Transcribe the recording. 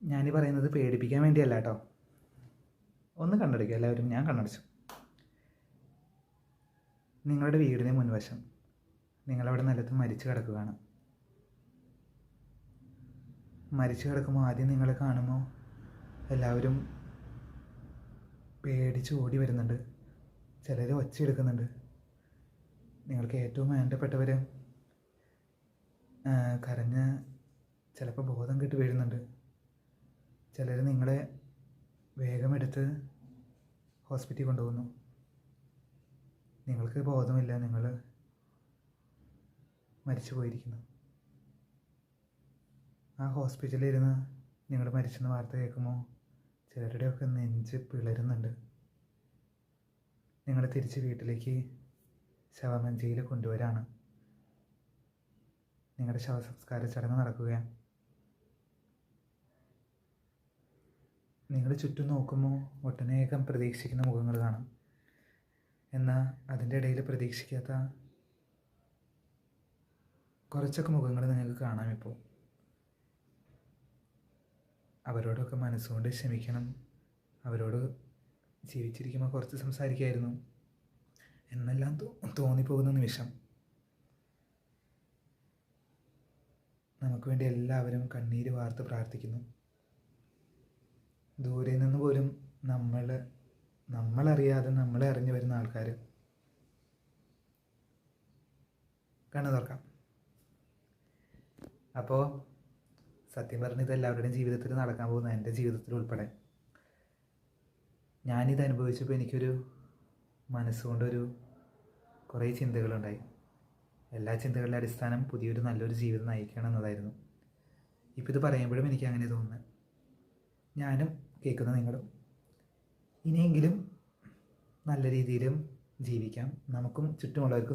ഞാനീ പറയുന്നത് പേടിപ്പിക്കാൻ വേണ്ടിയല്ല കേട്ടോ. ഒന്ന് കണ്ണടയ്ക്കുക എല്ലാവരും. ഞാൻ കണ്ണടച്ചു. നിങ്ങളുടെ വീടിന് മുൻവശം നിങ്ങളവിടെ നിലത്ത് മരിച്ചു കിടക്കുകയാണ്. മരിച്ചു കിടക്കുമ്പോൾ ആദ്യം നിങ്ങളെ കാണുമ്പോൾ എല്ലാവരും പേടിച്ച് ഓടി വരുന്നുണ്ട്. ചിലർ ഒച്ചയെടുക്കുന്നുണ്ട്. നിങ്ങൾക്ക് ഏറ്റവും വേണ്ടപ്പെട്ടവർ കരഞ്ഞ് ചിലപ്പോൾ ബോധം കെട്ട് വീഴുന്നുണ്ട്. ചിലർ നിങ്ങളെ വേഗം എടുത്ത് ഹോസ്പിറ്റലിൽ കൊണ്ടുപോകുന്നു. നിങ്ങൾക്ക് ബോധമില്ല, നിങ്ങൾ മരിച്ചു പോയിരിക്കുന്നു. ആ ഹോസ്പിറ്റലിൽ ഇരുന്ന് നിങ്ങൾ മരിച്ചെന്ന് വാർത്ത കേൾക്കുമ്പോൾ ചിലരുടെയൊക്കെ നെഞ്ച് പിളരുന്നുണ്ട്. നിങ്ങൾ തിരിച്ച് വീട്ടിലേക്ക് ശവമഞ്ചയിൽ കൊണ്ടുവരാണ്. നിങ്ങളുടെ ശവസംസ്കാര ചടങ്ങ് നടക്കുകയാണ്. നിങ്ങൾ ചുറ്റും നോക്കുമ്പോൾ ഒട്ടനേകം പ്രതീക്ഷിക്കുന്ന മുഖങ്ങൾ കാണാം. എന്നാൽ അതിൻ്റെ ഇടയിൽ പ്രതീക്ഷിക്കാത്ത കുറച്ചൊക്കെ മുഖങ്ങൾ നിങ്ങൾക്ക് കാണാം. ഇപ്പോൾ അവരോടൊക്കെ മനസ്സുകൊണ്ട് ക്ഷമിക്കണം. അവരോട് ജീവിച്ചിരിക്കുമ്പോൾ കുറച്ച് സംസാരിക്കായിരുന്നു എന്നെല്ലാം തോന്നിപ്പോകുന്ന നിമിഷം നമുക്ക് വേണ്ടി എല്ലാവരും കണ്ണീര് വാർത്ത് പ്രാർത്ഥിക്കുന്നു. ദൂരെ നിന്ന് പോലും നമ്മളറിയാതെ നമ്മളെ അറിഞ്ഞു വരുന്ന ആൾക്കാർ. കണ്ണു തുറക്കാം. അപ്പോൾ സത്യം പറഞ്ഞത് എല്ലാവരുടെയും ജീവിതത്തിൽ നടക്കാൻ പോകുന്ന എൻ്റെ ജീവിതത്തിൽ ഉൾപ്പെടെ ഞാനിത് അനുഭവിച്ചപ്പോൾ എനിക്കൊരു മനസ്സുകൊണ്ടൊരു കുറേ ചിന്തകളുണ്ടായി. എല്ലാ ചിന്തകളുടെ അടിസ്ഥാനം പുതിയൊരു നല്ലൊരു ജീവിതം നയിക്കണം എന്നതായിരുന്നു. ഇപ്പോൾ ഇത് പറയുമ്പോഴും എനിക്ക് അങ്ങനെ തോന്നുന്നത്. ഞാനും കേൾക്കുന്ന നിങ്ങളും ഇനിയെങ്കിലും നല്ല രീതിയിലും ജീവിക്കാം. നമുക്കും ചുറ്റുമുള്ളവർക്കും